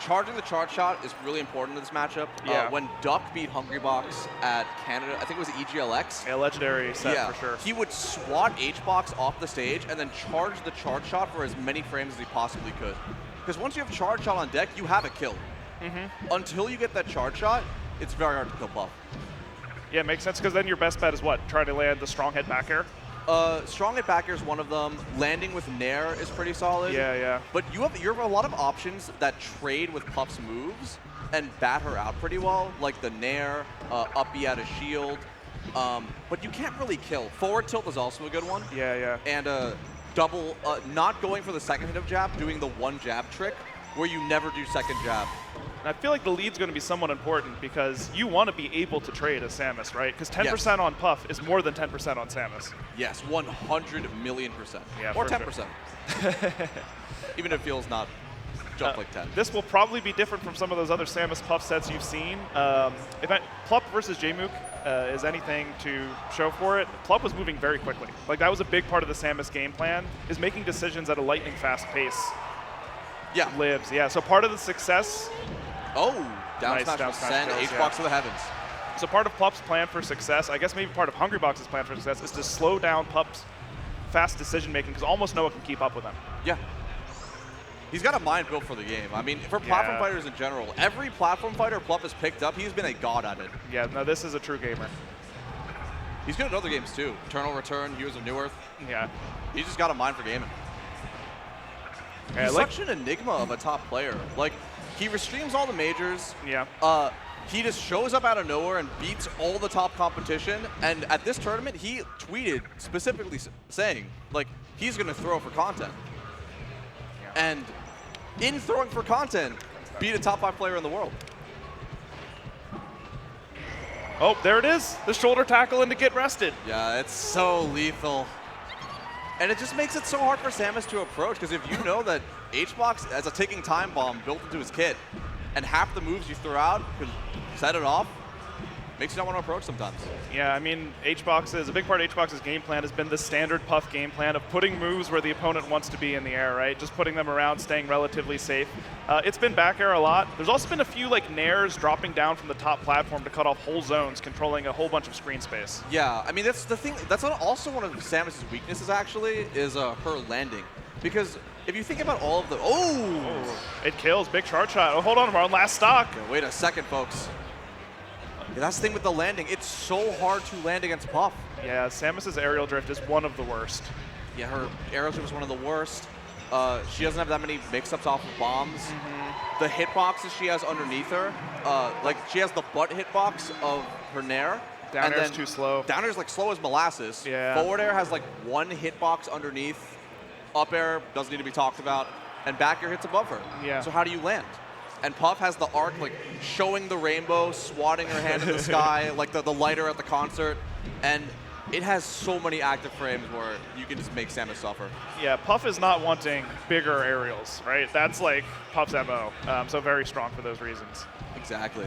charging the charge shot is really important in this matchup. Yeah. When Duck beat Hungrybox at Canada, I think it was EGLX. Yeah, legendary set for sure. He would swat HBox off the stage and then charge the charge shot for as many frames as he possibly could. Because once you have charge shot on deck, you have a kill. Until you get that charge shot, it's very hard to kill Puff. Yeah, it makes sense, because then your best bet is what? Try to land the strong hit back air? Strong hit back air is one of them. Landing with Nair is pretty solid. Yeah. But you have a lot of options that trade with Puff's moves and bat her out pretty well, like the Nair, up B out of shield. But you can't really kill. Forward tilt is also a good one. Yeah. And double, not going for the second hit of jab, doing the one jab trick where you never do second jab. And I feel like the lead's going to be somewhat important, because you want to be able to trade as Samus, right? Because 10% on Puff is more than 10% on Samus. Yes, 100,000,000%. Yeah, or 10%. Sure. Even if it feels not jump like 10. This will probably be different from some of those other Samus Puff sets you've seen. Plup versus Jmook is anything to show for it. Plup was moving very quickly. Like, that was a big part of the Samus game plan, is making decisions at a lightning fast pace. Yeah. Lives, yeah. So part of the success. Oh, down Nice smash down will smash send kills, HBox to the heavens. So part of Plup's plan for success, I guess maybe part of Hungrybox's plan for success, is to slow down Plup's fast decision making, because almost no one can keep up with him. Yeah. He's got a mind built for the game. I mean, for platform fighters in general, every platform fighter Plup has picked up, he's been a god at it. Yeah, no, this is a true gamer. He's good at other games too. Eternal Return, Heroes of New Earth. Yeah. He's just got a mind for gaming. Yeah, He's like, such an enigma of a top player. Like, he restreams all the majors. Yeah. He just shows up out of nowhere and beats all the top competition. And at this tournament, he tweeted specifically saying, like, he's going to throw for content. Yeah. And in throwing for content, beat a top 5 player in the world. Oh, there it is. The shoulder tackle and to get rested. Yeah, it's so lethal. And it just makes it so hard for Samus to approach, because if you know that HBox has a ticking time bomb built into his kit, and half the moves you throw out could set it off, makes you not want to approach sometimes. Yeah, I mean, a big part of HBox's game plan has been the standard Puff game plan of putting moves where the opponent wants to be in the air, right? Just putting them around, staying relatively safe. It's been back air a lot. There's also been a few like Nairs dropping down from the top platform to cut off whole zones, controlling a whole bunch of screen space. Yeah, I mean, that's the thing. That's also one of Samus's weaknesses, actually, is her landing. Because if you think about all of the... Oh! It kills. Big charge shot. Oh, hold on, we're on last stock. Yeah, wait a second, folks. Yeah, that's the thing with the landing. It's so hard to land against Puff. Yeah, Samus's aerial drift is one of the worst. Yeah, her aerial drift is one of the worst. She doesn't have that many mix-ups off of bombs. The hitboxes she has underneath her, like she has the butt hitbox of her Nair. Down air's too slow. Down air's like slow as molasses. Yeah. Forward air has like one hitbox underneath. Up air doesn't need to be talked about. And back air hits above her. Yeah. So how do you land? And Puff has the arc, like showing the rainbow, swatting her hand in the sky, like the lighter at the concert. And it has so many active frames where you can just make Samus suffer. Yeah, Puff is not wanting bigger aerials, right? That's like Puff's MO, so very strong for those reasons. Exactly.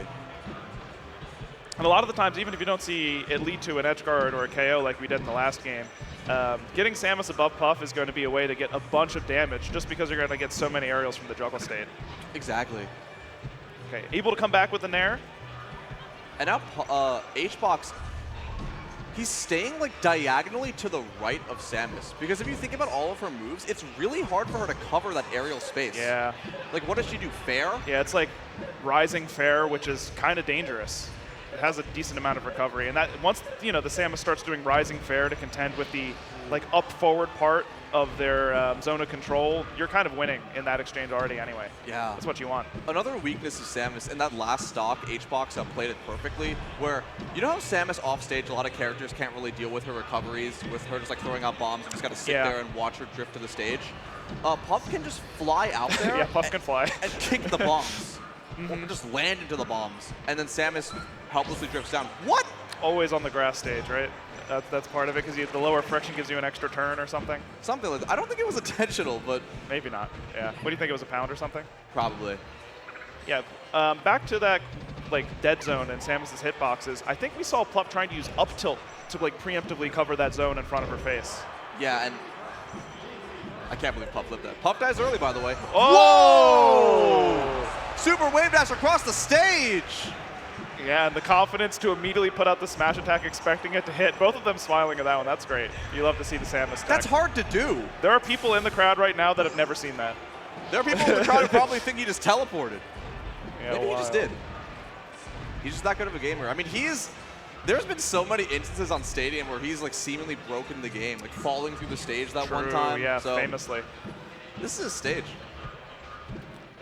And a lot of the times, even if you don't see it lead to an edge guard or a KO like we did in the last game, getting Samus above Puff is going to be a way to get a bunch of damage just because you're going to get so many aerials from the juggle state. Exactly. Okay, able to come back with the Nair. And now HBox, he's staying like diagonally to the right of Samus. Because if you think about all of her moves, it's really hard for her to cover that aerial space. Yeah. Like, what does she do, fair? Yeah, it's like rising fair, which is kind of dangerous. It has a decent amount of recovery, and that once the Samus starts doing rising fair to contend with the like up forward part of their zone of control, you're kind of winning in that exchange already anyway. Yeah. That's what you want. Another weakness of Samus, in that last stock, HBox played it perfectly, where, you know how Samus off stage, a lot of characters can't really deal with her recoveries, with her just like throwing out bombs, you just gotta sit there and watch her drift to the stage. Puff can just fly out there Yeah, Puff can fly. and kick the bombs. Or just land into the bombs. And then Samus helplessly drifts down. What? Always on the grass stage, right? That's part of it, because the lower friction gives you an extra turn or something. Something like that. I don't think it was intentional, but... Maybe not, yeah. What do you think, it was a pound or something? Probably. Yeah, back to that like dead zone and Samus's hitboxes, I think we saw Plup trying to use up tilt to like preemptively cover that zone in front of her face. Yeah, and I can't believe Pup lived that. Pup dies early, by the way. Oh! Whoa! Super wave dash across the stage. Yeah, and the confidence to immediately put out the smash attack expecting it to hit. Both of them smiling at that one. That's great. You love to see the Samus tech. That's hard to do. There are people in the crowd right now that have never seen that. There are people in the crowd who probably think he just teleported. Yeah, Maybe he just did. He's just that good of a gamer. I mean, there's been so many instances on Stadium where he's like seemingly broken the game, like falling through the stage that one time. Yeah, so famously. This is a stage.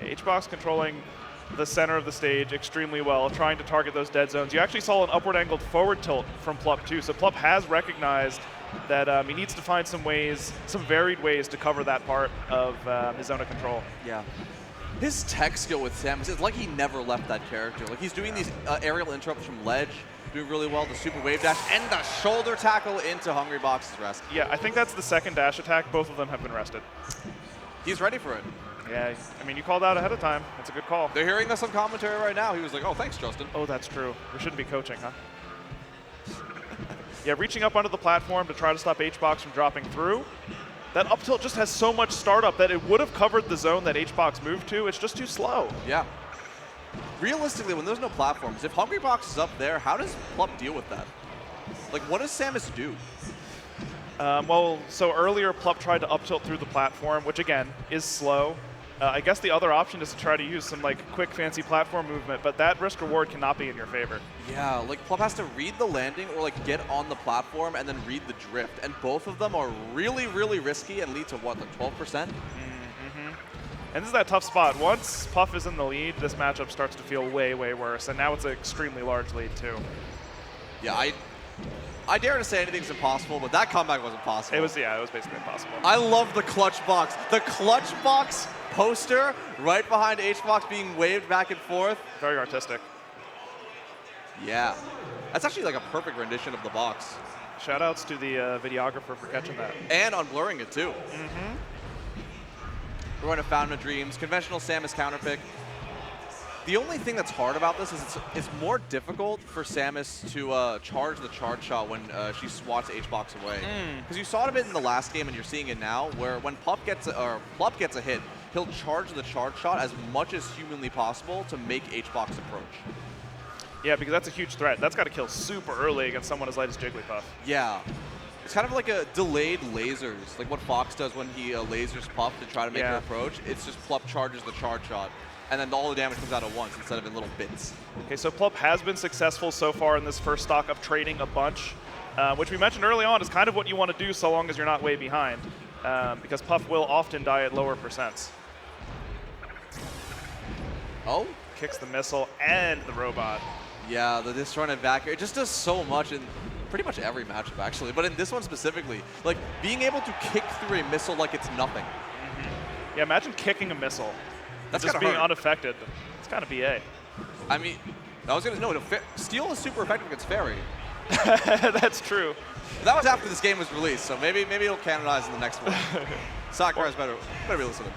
HBox controlling the center of the stage extremely well, trying to target those dead zones. You actually saw an upward angled forward tilt from Plup too, so Plup has recognized that he needs to find some ways, some varied ways to cover that part of his zone of control. Yeah. His tech skill with Samus, it's like he never left that character. Like he's doing these aerial interrupts from ledge, doing really well, the super wave dash, and the shoulder tackle into Hungrybox's rest. Yeah, I think that's the second dash attack. Both of them have been rested. He's ready for it. Yeah, I mean, you called out ahead of time. That's a good call. They're hearing this on commentary right now. He was like, oh, thanks, Justin. Oh, that's true. We shouldn't be coaching, huh? Yeah, reaching up onto the platform to try to stop HBox from dropping through. That up tilt just has so much startup that it would have covered the zone that HBox moved to. It's just too slow. Yeah. Realistically, when there's no platforms, if Hungrybox is up there, how does Plup deal with that? Like, what does Samus do? Well, so earlier Plup tried to up tilt through the platform, which again is slow. I guess the other option is to try to use some like quick, fancy platform movement, but that risk reward cannot be in your favor. Yeah, like Plup has to read the landing or like get on the platform and then read the drift, and both of them are really, really risky and lead to what, like 12%? Mm-hmm. And this is that tough spot. Once Puff is in the lead, this matchup starts to feel way, way worse, and now it's an extremely large lead too. Yeah, I dare to say anything's impossible, but that comeback wasn't possible. It was basically impossible. I love the clutch box. The clutch box poster right behind HBox being waved back and forth. Very artistic. Yeah. That's actually like a perfect rendition of the box. Shout-outs to the videographer for catching that. And on blurring it, too. Mm-hmm. We're going to Fountain of Dreams. Conventional Samus counterpick. The only thing that's hard about this is it's more difficult for Samus to charge the charge shot when she swats HBox away. Because you saw it a bit in the last game, and you're seeing it now, where when Plup gets a hit, he'll charge the charge shot as much as humanly possible to make HBox approach. Yeah, because that's a huge threat. That's got to kill super early against someone as light as Jigglypuff. Yeah. It's kind of like a delayed lasers, like what Fox does when he lasers Puff to try to make her approach. It's just Plup charges the charge shot, and then all the damage comes out at once instead of in little bits. Okay, so Plup has been successful so far in this first stock of trading a bunch, which we mentioned early on is kind of what you want to do so long as you're not way behind, because Puff will often die at lower percents. Oh? Kicks the missile and the robot. Yeah, the disc run and back air, it just does so much in pretty much every matchup, actually. But in this one specifically, like being able to kick through a missile like it's nothing. Yeah, imagine kicking a missile. That's just being unaffected. It's kind of BA. I mean, Steel is super effective against Fairy. That's true. That was after this game was released, so maybe it'll canonize in the next one. Sakurai's better be listening.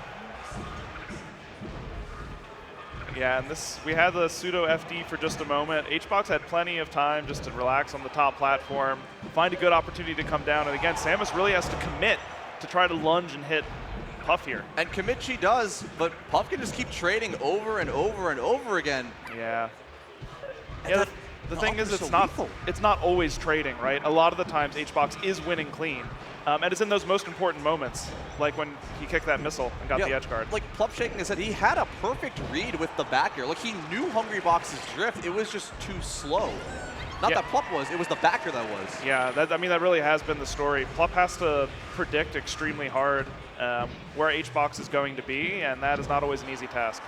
Yeah, and we had the pseudo FD for just a moment. HBox had plenty of time just to relax on the top platform, find a good opportunity to come down, and again, Samus really has to commit to try to lunge and hit Puff here. And commit she does, but Puff can just keep trading over and over and over again. Yeah. Yeah, the thing is, it's not always trading, right? A lot of the times, HBox is winning clean. And it's in those most important moments, like when he kicked that missile and got the edge guard. Like Plup shaking his head, he had a perfect read with the back air. Like he knew Hungrybox's drift, it was just too slow. Not that Plup was, it was the backer that was. Yeah, that really has been the story. Plup has to predict extremely hard where HBox is going to be, and that is not always an easy task.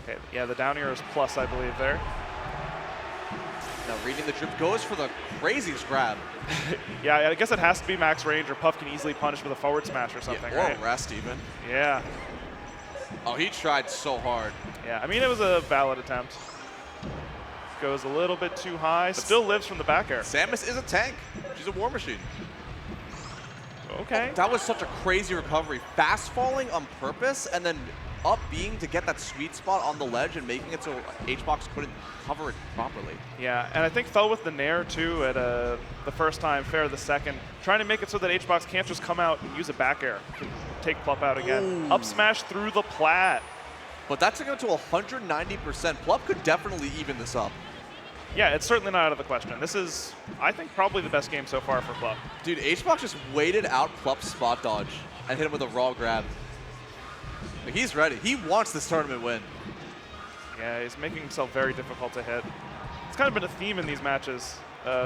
Okay, yeah, the down air is plus, I believe, there. Now reading the drift, goes for the craziest grab. Yeah, I guess it has to be max range, or Puff can easily punish with a forward smash or something, right? Or rest even. Yeah. Oh, he tried so hard. Yeah, I mean, it was a valid attempt. Goes a little bit too high, still lives from the back air. Samus is a tank. She's a war machine. Okay. Oh, that was such a crazy recovery. Fast falling on purpose and then up being to get that sweet spot on the ledge and making it so HBox couldn't cover it properly. Yeah, and I think fell with the nair too at the first time, fair the second, trying to make it so that HBox can't just come out and use a back air to take Plup out again. Ooh. Up smash through the plat. But that's going to 190%. Plup could definitely even this up. Yeah, it's certainly not out of the question. This is, I think, probably the best game so far for Plup. Dude, HBox just waited out Plup's spot dodge and hit him with a raw grab. Like, he's ready. He wants this tournament win. Yeah, he's making himself very difficult to hit. It's kind of been a theme in these matches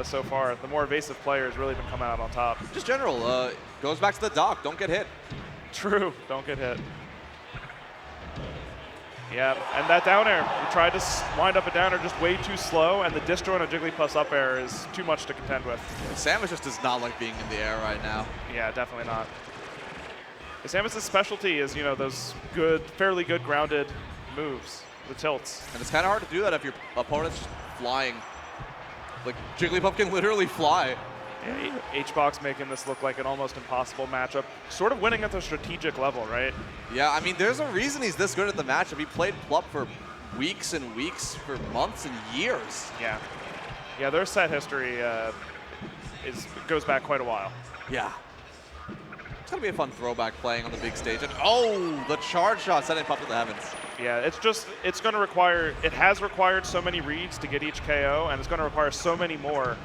so far. The more evasive players really been coming out on top. Just general, goes back to the dock. Don't get hit. True, don't get hit. Yeah, and that down air, he tried to wind up a down air just way too slow, and the disjoint of Jigglypuff's up air is too much to contend with. Samus just does not like being in the air right now. Yeah, definitely not. Samus' specialty is, you know, those good, fairly good grounded moves, the tilts. And it's kind of hard to do that if your opponent's just flying. Like, Jigglypuff can literally fly. Yeah, HBox making this look like an almost impossible matchup. Sort of winning at the strategic level, right? Yeah, I mean, there's a reason he's this good at the matchup. He played Plup for weeks and weeks, for months and years. Yeah. Yeah, their set history goes back quite a while. Yeah. It's going to be a fun throwback playing on the big stage. And, oh, the charge shot sending Plup to the heavens. Yeah, it's going to require, it has required so many reads to get each KO, and it's going to require so many more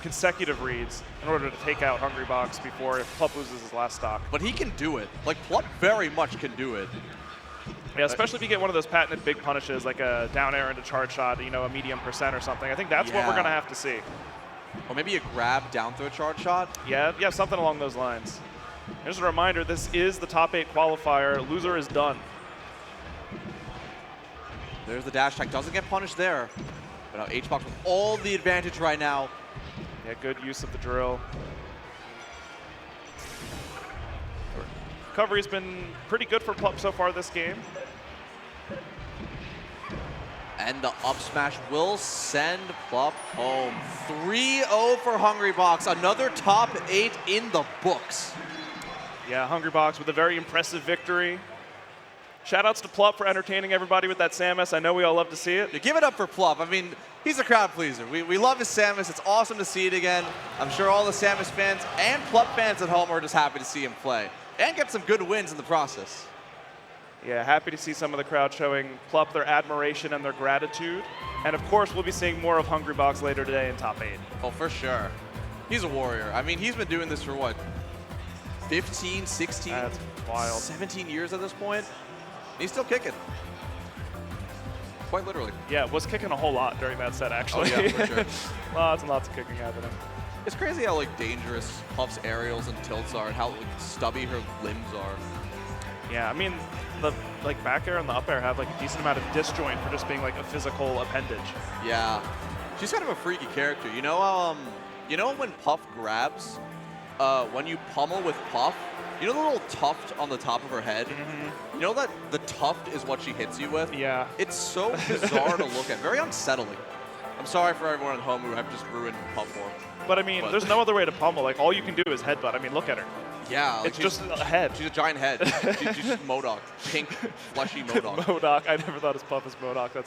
consecutive reads in order to take out Hungrybox before Plup loses his last stock. But he can do it. Like, Plup very much can do it. Yeah, especially if you get one of those patented big punishes, like a down air into charge shot, you know, a medium percent or something. I think that's what we're going to have to see. Or maybe a grab down through a charge shot. Yeah, something along those lines. Here's a reminder, this is the top 8 qualifier. Loser is done. There's the dash attack. Doesn't get punished there. But now HBox with all the advantage right now. Yeah, good use of the drill. Recovery's been pretty good for Plup so far this game. And the up smash will send Plup home. 3-0 for Hungrybox. Another top 8 in the books. Yeah, Hungrybox with a very impressive victory. Shoutouts to Plup for entertaining everybody with that Samus. I know we all love to see it. Yeah, give it up for Plup. I mean, he's a crowd pleaser. We love his Samus. It's awesome to see it again. I'm sure all the Samus fans and Plup fans at home are just happy to see him play and get some good wins in the process. Yeah, happy to see some of the crowd showing Plup their admiration and their gratitude. And of course, we'll be seeing more of Hungrybox later today in top 8. Oh, for sure. He's a warrior. I mean, he's been doing this for what? 15, 16, That's wild. 17 years at this point. He's still kicking. Quite literally. Yeah, was kicking a whole lot during that set, actually. Oh, yeah, for sure. Lots and lots of kicking happening. It's crazy how like dangerous Puff's aerials and tilts are and how like stubby her limbs are. Yeah, I mean, the like back air and the up air have like a decent amount of disjoint for just being like a physical appendage. Yeah. She's kind of a freaky character. You know when Puff grabs, when you pummel with Puff, you know the little tuft on the top of her head? Mm-hmm. You know that the tuft is what she hits you with? Yeah. It's so bizarre to look at. Very unsettling. I'm sorry for everyone at home who have just ruined Puff for. But I mean, there's no other way to pummel. Like, all you can do is headbutt. I mean, look at her. Yeah. Like It's just a head. She's a giant head. She's just MODOK. Pink, fleshy MODOK. MODOK. I never thought of Puff as MODOK. That's